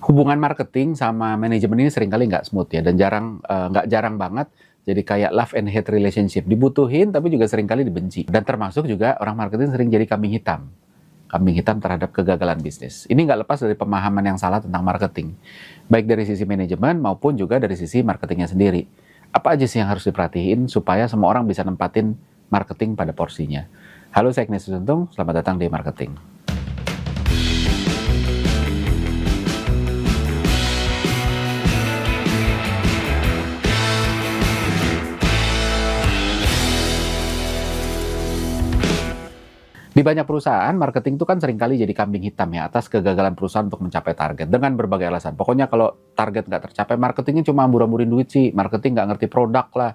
Hubungan marketing sama manajemen ini seringkali nggak smooth ya, dan nggak jarang banget jadi kayak love and hate relationship. Dibutuhin tapi juga seringkali dibenci. Dan termasuk juga orang marketing sering jadi kambing hitam. Kambing hitam terhadap kegagalan bisnis. Ini nggak lepas dari pemahaman yang salah tentang marketing. Baik dari sisi manajemen maupun juga dari sisi marketingnya sendiri. Apa aja sih yang harus diperhatiin supaya semua orang bisa nempatin marketing pada porsinya. Halo, saya Ignatius Untung, selamat datang di Marketing. Di banyak perusahaan, marketing itu kan seringkali jadi kambing hitam ya atas kegagalan perusahaan untuk mencapai target dengan berbagai alasan. Pokoknya kalau target nggak tercapai, marketingnya cuma ambur-amburin duit sih, marketing nggak ngerti produk lah,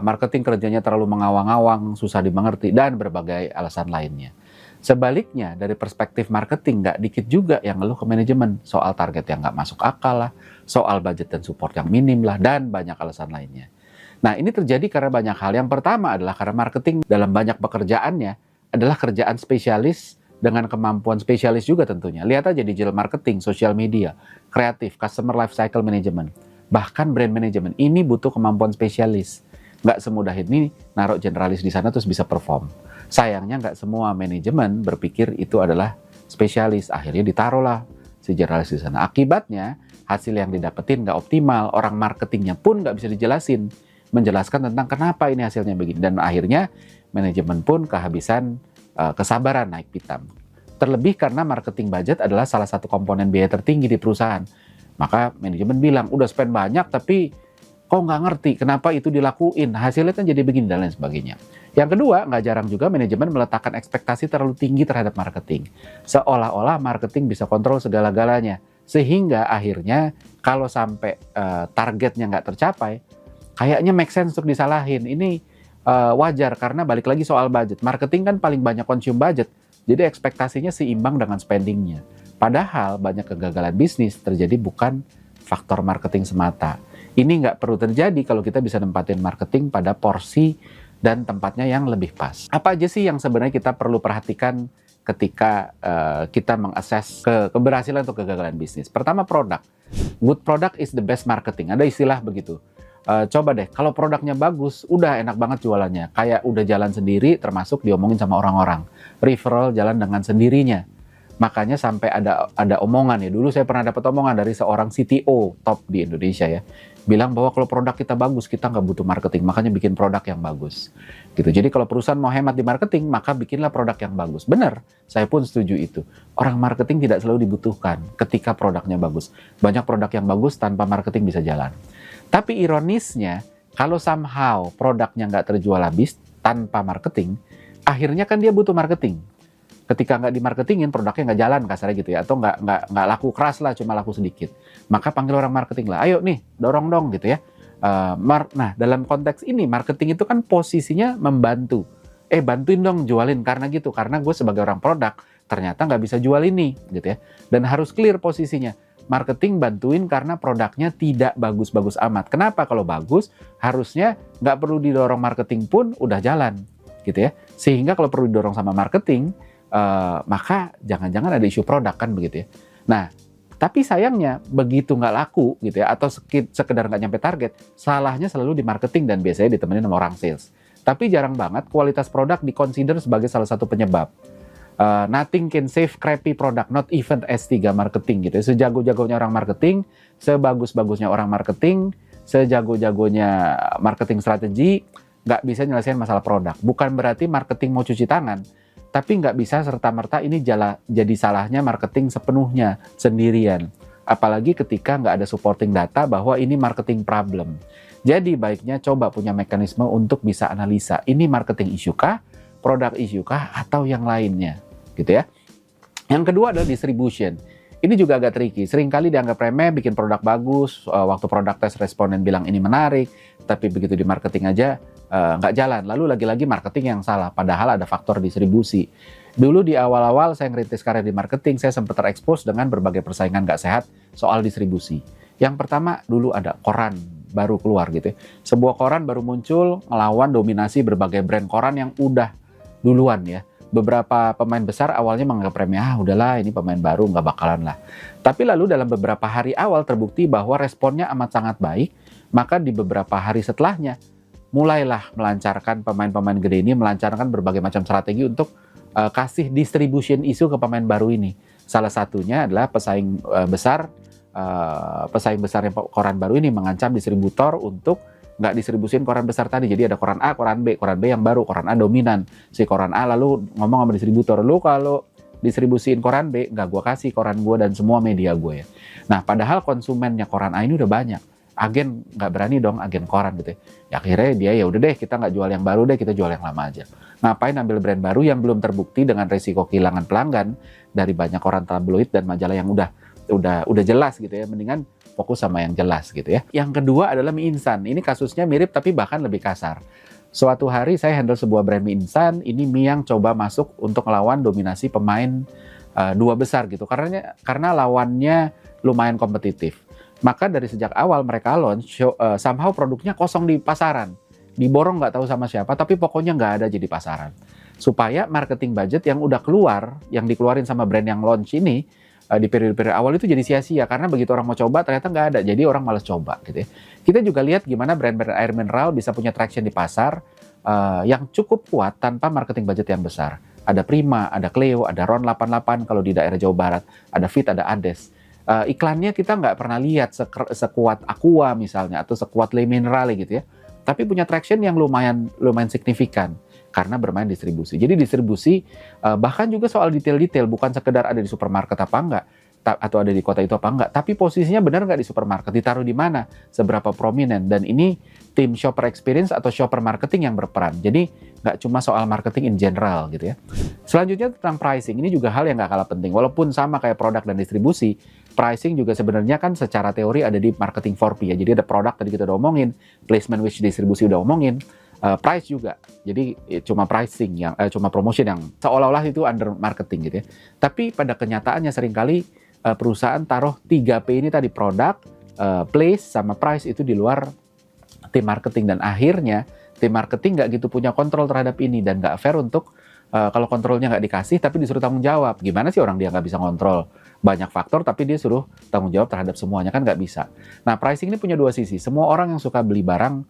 marketing kerjanya terlalu mengawang-awang, susah dimengerti, dan berbagai alasan lainnya. Sebaliknya, dari perspektif marketing, nggak dikit juga yang ngeluh ke manajemen soal target yang nggak masuk akal lah, soal budget dan support yang minim lah, dan banyak alasan lainnya. Nah, ini terjadi karena banyak hal. Yang pertama adalah karena marketing dalam banyak pekerjaannya adalah kerjaan spesialis dengan kemampuan spesialis juga tentunya. Lihat aja digital marketing, social media, kreatif, customer life cycle management, bahkan brand management. Ini butuh kemampuan spesialis. Nggak semudah ini naruh generalis di sana terus bisa perform. Sayangnya nggak semua manajemen berpikir itu adalah spesialis. Akhirnya ditaruhlah si generalis di sana. Akibatnya hasil yang didapetin nggak optimal. Orang marketingnya pun nggak bisa dijelasin. Menjelaskan tentang kenapa ini hasilnya begini. Dan akhirnya manajemen pun kehabisan kesabaran naik pitam. Terlebih karena marketing budget adalah salah satu komponen biaya tertinggi di perusahaan. Maka manajemen bilang, udah spend banyak tapi kok nggak ngerti kenapa itu dilakuin. Hasilnya kan jadi begini dan lain sebagainya. Yang kedua, nggak jarang juga manajemen meletakkan ekspektasi terlalu tinggi terhadap marketing. Seolah-olah marketing bisa kontrol segala-galanya. Sehingga akhirnya kalau sampai targetnya nggak tercapai, kayaknya make sense untuk disalahin. Ini wajar karena balik lagi soal budget. Marketing kan paling banyak consume budget. Jadi ekspektasinya seimbang dengan spendingnya. Padahal banyak kegagalan bisnis terjadi bukan faktor marketing semata. Ini nggak perlu terjadi kalau kita bisa nempatin marketing pada porsi dan tempatnya yang lebih pas. Apa aja sih yang sebenarnya kita perlu perhatikan ketika kita mengakses keberhasilan atau kegagalan bisnis? Pertama, produk. Good product is the best marketing. Ada istilah begitu. Coba deh, kalau produknya bagus, udah enak banget jualannya. Kayak udah jalan sendiri, termasuk diomongin sama orang-orang. Referral jalan dengan sendirinya. Makanya sampai ada omongan ya. Dulu saya pernah dapat omongan dari seorang CTO top di Indonesia ya. Bilang bahwa kalau produk kita bagus, kita nggak butuh marketing. Makanya bikin produk yang bagus. Gitu. Jadi kalau perusahaan mau hemat di marketing, maka bikinlah produk yang bagus. Benar, saya pun setuju itu. Orang marketing tidak selalu dibutuhkan ketika produknya bagus. Banyak produk yang bagus tanpa marketing bisa jalan. Tapi ironisnya, kalau somehow produknya nggak terjual habis tanpa marketing, akhirnya kan dia butuh marketing. Ketika nggak dimarketingin, produknya nggak jalan kasarnya gitu ya, atau nggak laku keras lah, cuma laku sedikit. Maka panggil orang marketing lah, ayo nih, dorong dong gitu ya. Nah, dalam konteks ini, marketing itu kan posisinya membantu. Bantuin dong jualin, karena gitu. Karena gue sebagai orang produk, ternyata nggak bisa jual ini gitu ya. Dan harus clear posisinya. Marketing bantuin karena produknya tidak bagus-bagus amat. Kenapa? Kalau bagus, harusnya nggak perlu didorong marketing pun udah jalan, gitu ya. Sehingga kalau perlu didorong sama marketing, maka jangan-jangan ada isu produk kan begitu ya. Nah, tapi sayangnya begitu nggak laku gitu ya, atau sekedar nggak nyampe target, salahnya selalu di marketing dan biasanya ditemenin sama orang sales. Tapi jarang banget kualitas produk dikonsider sebagai salah satu penyebab. Nothing can save crappy product, not even S3 marketing gitu. Sejago-jagonya orang marketing, sebagus-bagusnya orang marketing, sejago-jagonya marketing strategi, nggak bisa nyelesain masalah produk. Bukan berarti marketing mau cuci tangan, tapi nggak bisa serta-merta ini jadi salahnya marketing sepenuhnya, sendirian. Apalagi ketika nggak ada supporting data bahwa ini marketing problem. Jadi baiknya coba punya mekanisme untuk bisa analisa, ini marketing issue kah, produk issue kah, atau yang lainnya. Gitu ya. Yang kedua adalah distribution. Ini juga agak tricky. Seringkali dianggap remeh, bikin produk bagus, waktu produk tes responden bilang ini menarik, tapi begitu di marketing aja nggak jalan. Lalu lagi-lagi marketing yang salah, padahal ada faktor distribusi. Dulu di awal-awal saya ngerintis karir di marketing, saya sempat terekspos dengan berbagai persaingan nggak sehat soal distribusi. Yang pertama, dulu ada koran baru keluar gitu ya. Sebuah koran baru muncul, ngelawan dominasi berbagai brand koran yang udah duluan ya. beberapa pemain besar awalnya menganggap remeh, udahlah ini pemain baru nggak bakalan lah. Tapi lalu dalam beberapa hari awal terbukti bahwa responnya amat sangat baik, maka di beberapa hari setelahnya mulailah melancarkan pemain-pemain gede ini melancarkan berbagai macam strategi untuk kasih distribution isu ke pemain baru ini. Salah satunya adalah pesaing besarnya koran baru ini mengancam distributor untuk nggak distribusin koran besar tadi. Jadi ada koran A, koran B yang baru, koran A dominan. Si koran A lalu ngomong sama distributor, lu kalau distribusiin koran B, nggak gua kasih koran gua dan semua media gue ya. Nah, padahal konsumennya koran A ini udah banyak. Agen nggak berani dong, agen koran gitu ya. Ya akhirnya dia ya udah deh, kita nggak jual yang baru deh, kita jual yang lama aja. Ngapain ambil brand baru yang belum terbukti dengan resiko kehilangan pelanggan dari banyak koran tabloid dan majalah yang udah jelas gitu ya. Mendingan fokus sama yang jelas gitu ya. Yang kedua adalah mie instan. Ini kasusnya mirip tapi bahkan lebih kasar. Suatu hari saya handle sebuah brand mie instan, ini mie yang coba masuk untuk melawan dominasi pemain dua besar gitu. Karena lawannya lumayan kompetitif. Maka dari sejak awal mereka launch, somehow produknya kosong di pasaran. Diborong nggak tahu sama siapa, tapi pokoknya nggak ada jadi pasaran. Supaya marketing budget yang udah keluar, yang dikeluarin sama brand yang launch ini, di periode-periode awal itu jadi sia-sia. Karena begitu orang mau coba, ternyata nggak ada. Jadi orang malas coba gitu ya. Kita juga lihat gimana brand-brand air mineral bisa punya traction di pasar yang cukup kuat tanpa marketing budget yang besar. Ada Prima, ada Cleo, ada Ron 88 kalau di daerah Jawa Barat, ada Fit, ada Ades. Iklannya kita nggak pernah lihat sekuat Aqua misalnya atau sekuat Le Minerale gitu ya, tapi punya traction yang lumayan signifikan karena bermain distribusi. Jadi distribusi bahkan juga soal detail-detail, bukan sekedar ada di supermarket apa enggak atau ada di kota itu apa enggak, tapi posisinya benar nggak di supermarket, ditaruh di mana, seberapa prominent. Dan ini tim shopper experience atau shopper marketing yang berperan. Jadi nggak cuma soal marketing in general gitu ya. Selanjutnya tentang pricing, ini juga hal yang nggak kalah penting. Walaupun sama kayak produk dan distribusi, pricing juga sebenarnya kan secara teori ada di marketing 4P ya. Jadi ada produk tadi kita udah omongin, placement which distribusi udah omongin, price juga. Jadi cuma pricing yang cuma promotion yang seolah-olah itu under marketing gitu ya. Tapi pada kenyataannya seringkali perusahaan taruh 3P ini tadi, produk, place sama price itu di luar tim marketing, dan akhirnya tim marketing nggak gitu punya kontrol terhadap ini dan nggak fair untuk kalau kontrolnya nggak dikasih tapi disuruh tanggung jawab. Gimana sih orang dia nggak bisa kontrol banyak faktor tapi dia suruh tanggung jawab terhadap semuanya, kan nggak bisa. Nah, pricing ini punya dua sisi. Semua orang suka beli barang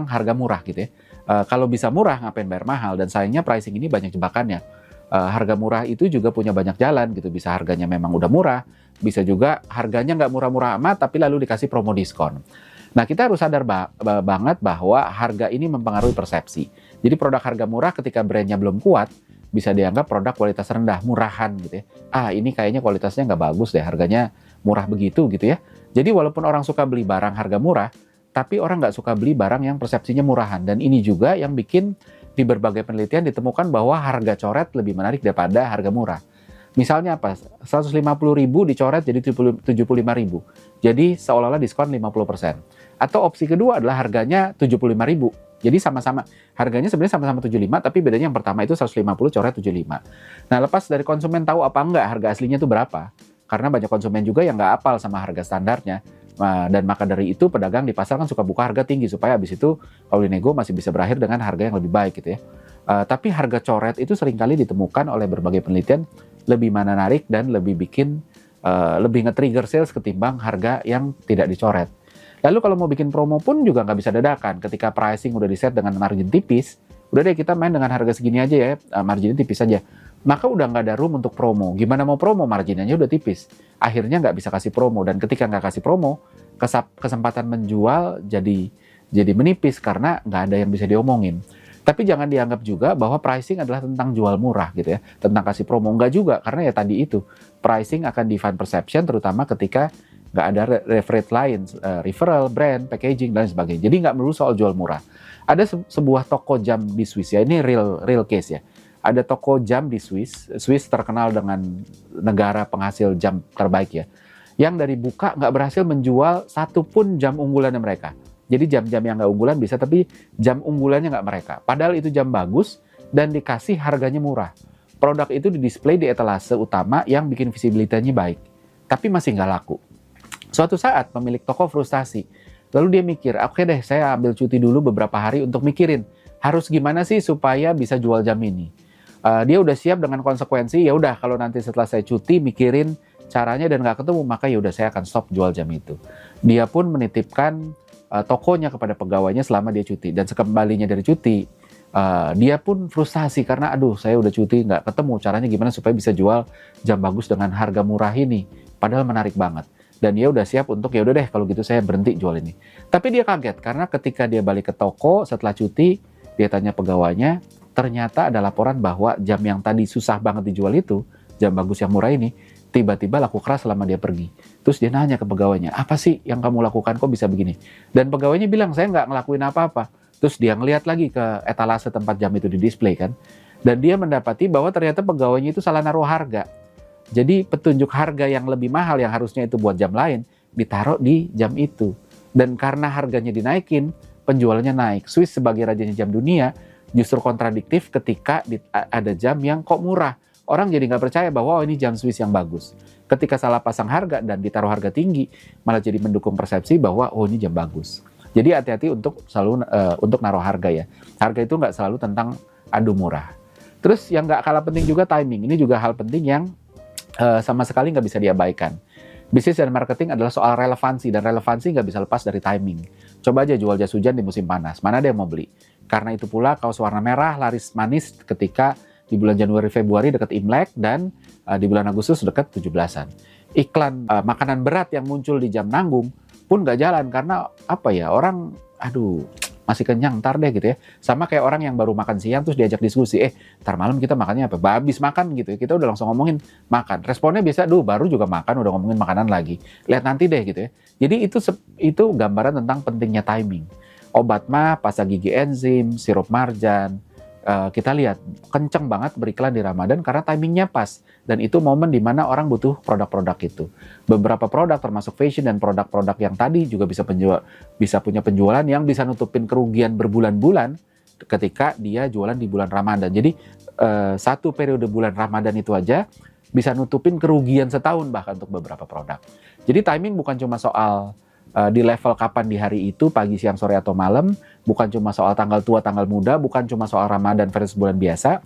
harga murah gitu ya. Kalau bisa murah ngapain bayar mahal, dan sayangnya pricing ini banyak jebakannya. Harga murah itu juga punya banyak jalan gitu. Bisa harganya memang udah murah, bisa juga harganya nggak murah-murah amat tapi lalu dikasih promo diskon. Nah, kita harus sadar banget bahwa harga ini mempengaruhi persepsi. Jadi produk harga murah ketika brandnya belum kuat, bisa dianggap produk kualitas rendah, murahan gitu ya. Ini kayaknya kualitasnya nggak bagus deh, harganya murah begitu gitu ya. Jadi walaupun orang suka beli barang harga murah, tapi orang nggak suka beli barang yang persepsinya murahan. Dan ini juga yang bikin di berbagai penelitian ditemukan bahwa harga coret lebih menarik daripada harga murah. Misalnya apa? 150.000 dicoret jadi 75.000. Jadi seolah-olah diskon 50%. Atau opsi kedua adalah harganya 75.000. Jadi sama-sama harganya sebenarnya sama-sama 75, tapi bedanya yang pertama itu 150 coret 75. Nah, lepas dari konsumen tahu apa enggak harga aslinya itu berapa. Karena banyak konsumen juga yang nggak apal sama harga standarnya. Dan maka dari itu pedagang di pasar kan suka buka harga tinggi supaya habis itu kalau dinego masih bisa berakhir dengan harga yang lebih baik gitu ya. Tapi harga coret itu seringkali ditemukan oleh berbagai penelitian lebih menarik dan lebih lebih nge-trigger sales ketimbang harga yang tidak dicoret. Lalu kalau mau bikin promo pun juga nggak bisa dadakan. Ketika pricing udah di-set dengan margin tipis, udah deh kita main dengan harga segini aja ya, marginnya tipis aja. Maka udah nggak ada room untuk promo. Gimana mau promo, marginnya udah tipis. Akhirnya nggak bisa kasih promo, dan ketika nggak kasih promo, kesempatan menjual jadi menipis karena nggak ada yang bisa diomongin. Tapi jangan dianggap juga bahwa pricing adalah tentang jual murah gitu ya, tentang kasih promo. Enggak juga, karena ya tadi itu, pricing akan define perception terutama ketika nggak ada reference lain, referral, brand, packaging, dan sebagainya. Jadi nggak melulu soal jual murah. Ada sebuah toko jam di Swiss ya, ini real case ya. Ada toko jam di Swiss terkenal dengan negara penghasil jam terbaik ya, yang dari buka nggak berhasil menjual satu pun jam unggulannya mereka. Jadi jam-jam yang nggak unggulan bisa, tapi jam unggulannya nggak mereka. Padahal itu jam bagus dan dikasih harganya murah. Produk itu di-display di etalase utama yang bikin visibility-nya baik, tapi masih nggak laku. Suatu saat pemilik toko frustasi. Lalu dia mikir, oke deh saya ambil cuti dulu beberapa hari untuk mikirin harus gimana sih supaya bisa jual jam ini. Dia udah siap dengan konsekuensi, ya udah kalau nanti setelah saya cuti mikirin caranya dan nggak ketemu, maka ya udah saya akan stop jual jam itu. Dia pun menitipkan tokonya kepada pegawainya selama dia cuti, dan sekembalinya dari cuti, dia pun frustasi karena aduh saya udah cuti nggak ketemu caranya gimana supaya bisa jual jam bagus dengan harga murah ini, padahal menarik banget. Dan dia udah siap untuk ya udah deh kalau gitu saya berhenti jual ini. Tapi dia kaget karena ketika dia balik ke toko setelah cuti, dia tanya pegawainya, ternyata ada laporan bahwa jam yang tadi susah banget dijual itu, jam bagus yang murah ini, tiba-tiba laku keras selama dia pergi. Terus dia nanya ke pegawainya, apa sih yang kamu lakukan kok bisa begini? Dan pegawainya bilang, saya nggak ngelakuin apa-apa. Terus dia ngeliat lagi ke etalase tempat jam itu di display kan. Dan dia mendapati bahwa ternyata pegawainya itu salah naruh harga. Jadi petunjuk harga yang lebih mahal yang harusnya itu buat jam lain, ditaruh di jam itu. Dan karena harganya dinaikin, penjualannya naik. Swiss sebagai rajanya jam dunia justru kontradiktif ketika ada jam yang kok murah. Orang jadi nggak percaya bahwa oh, ini jam Swiss yang bagus. Ketika salah pasang harga dan ditaruh harga tinggi, malah jadi mendukung persepsi bahwa oh ini jam bagus. Jadi hati-hati untuk selalu untuk naruh harga ya. Harga itu nggak selalu tentang adu murah. Terus yang nggak kalah penting juga timing. Ini juga hal penting yang sama sekali nggak bisa diabaikan. Bisnis dan marketing adalah soal relevansi, dan relevansi nggak bisa lepas dari timing. Coba aja jual jas hujan di musim panas, mana ada yang mau beli? Karena itu pula kaos warna merah laris manis ketika di bulan Januari Februari dekat Imlek, dan di bulan Agustus dekat 17-an. Iklan makanan berat yang muncul di jam nanggung pun nggak jalan karena apa ya, orang aduh masih kenyang ntar deh gitu ya. Sama kayak orang yang baru makan siang terus diajak diskusi, ntar malam kita makannya apa? Habis makan gitu ya, kita udah langsung ngomongin makan. Responnya biasa, baru juga makan udah ngomongin makanan lagi. Lihat nanti deh gitu ya. Jadi itu gambaran tentang pentingnya timing. Obat mah, pasta gigi enzim, sirup marjan, kita lihat kenceng banget beriklan di Ramadan karena timingnya pas, dan itu momen dimana orang butuh produk-produk itu. Beberapa produk termasuk fashion dan produk-produk yang tadi juga bisa punya penjualan yang bisa nutupin kerugian berbulan-bulan ketika dia jualan di bulan Ramadan. Jadi satu periode bulan Ramadan itu aja bisa nutupin kerugian setahun bahkan untuk beberapa produk. Jadi timing bukan cuma soal di level kapan di hari itu, pagi, siang, sore, atau malam, bukan cuma soal tanggal tua, tanggal muda, bukan cuma soal Ramadan versus bulan biasa,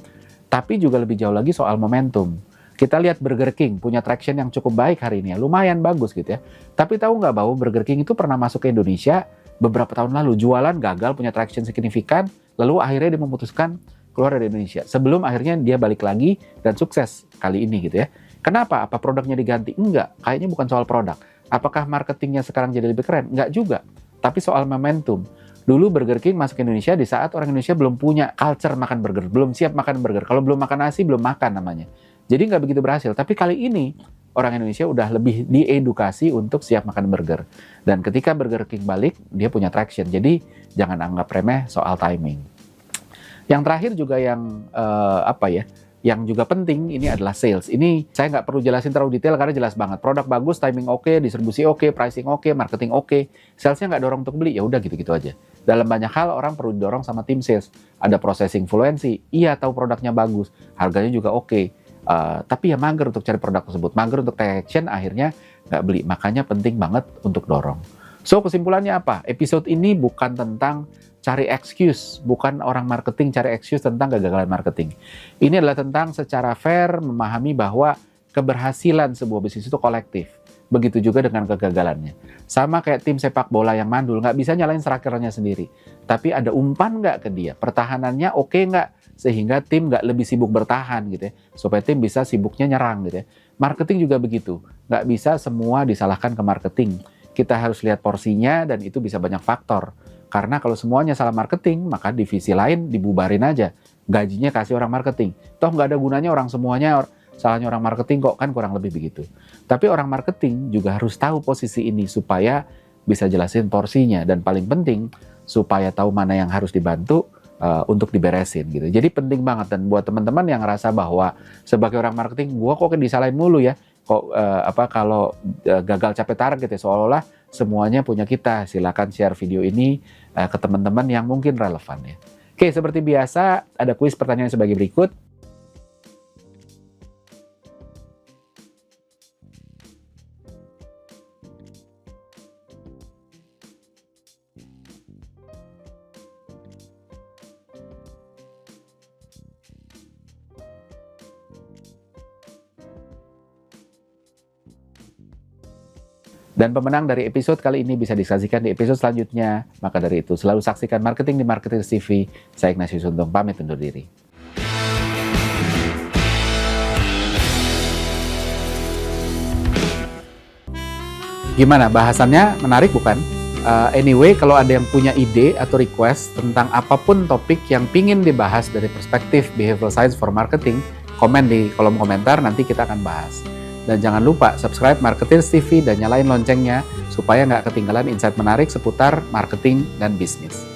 tapi juga lebih jauh lagi soal momentum. Kita lihat Burger King punya traction yang cukup baik hari ini ya, lumayan bagus gitu ya. Tapi tahu nggak bahwa Burger King itu pernah masuk ke Indonesia beberapa tahun lalu, jualan gagal, punya traction signifikan, lalu akhirnya dia memutuskan keluar dari Indonesia. Sebelum akhirnya dia balik lagi dan sukses kali ini gitu ya. Kenapa? Apa produknya diganti? Enggak, kayaknya bukan soal produk. Apakah marketingnya sekarang jadi lebih keren? Enggak juga. Tapi soal momentum. Dulu Burger King masuk ke Indonesia di saat orang Indonesia belum punya culture makan burger. Belum siap makan burger. Kalau belum makan nasi, belum makan namanya. Jadi nggak begitu berhasil. Tapi kali ini, orang Indonesia udah lebih diedukasi untuk siap makan burger. Dan ketika Burger King balik, dia punya traction. Jadi jangan anggap remeh soal timing. Yang terakhir juga yang yang juga penting ini adalah sales. Ini saya nggak perlu jelasin terlalu detail karena jelas banget. Produk bagus, timing oke, distribusi oke, pricing oke, marketing oke. Salesnya nggak dorong untuk beli, ya udah gitu-gitu aja. Dalam banyak hal orang perlu didorong sama tim sales. Ada processing fluency, iya tahu produknya bagus, harganya juga oke. Tapi ya mager untuk cari produk tersebut, mager untuk take action, akhirnya nggak beli. Makanya penting banget untuk dorong. So kesimpulannya apa? Episode ini bukan tentang cari excuse, bukan orang marketing cari excuse tentang kegagalan marketing. Ini adalah tentang secara fair memahami bahwa keberhasilan sebuah bisnis itu kolektif. Begitu juga dengan kegagalannya. Sama kayak tim sepak bola yang mandul, nggak bisa nyalain strikernya sendiri. Tapi ada umpan nggak ke dia? Pertahanannya oke nggak? Sehingga tim nggak lebih sibuk bertahan gitu ya. Supaya tim bisa sibuknya nyerang gitu ya. Marketing juga begitu. Nggak bisa semua disalahkan ke marketing. Kita harus lihat porsinya dan itu bisa banyak faktor. Karena kalau semuanya salah marketing, maka divisi lain dibubarin aja. Gajinya kasih orang marketing. Toh nggak ada gunanya orang semuanya salahnya orang marketing kok, kan kurang lebih begitu. Tapi orang marketing juga harus tahu posisi ini supaya bisa jelasin porsinya. Dan paling penting, supaya tahu mana yang harus dibantu untuk diberesin gitu. Jadi penting banget. Dan buat teman-teman yang ngerasa bahwa sebagai orang marketing, gua kok disalahin mulu ya. Kok kalau gagal capai target ya, seolah-olah semuanya punya kita. Silakan share video ini ke teman-teman yang mungkin relevan ya. Oke, seperti biasa ada kuis pertanyaan sebagai berikut. Dan pemenang dari episode kali ini bisa disaksikan di episode selanjutnya. Maka dari itu, selalu saksikan Marketing di Marketers TV. Saya Ignatius Untung, pamit undur diri. Gimana, bahasannya menarik bukan? Anyway, kalau ada yang punya ide atau request tentang apapun topik yang pingin dibahas dari perspektif behavioral science for marketing, komen di kolom komentar, nanti kita akan bahas. Dan jangan lupa subscribe Marketers TV dan nyalain loncengnya supaya nggak ketinggalan insight menarik seputar marketing dan bisnis.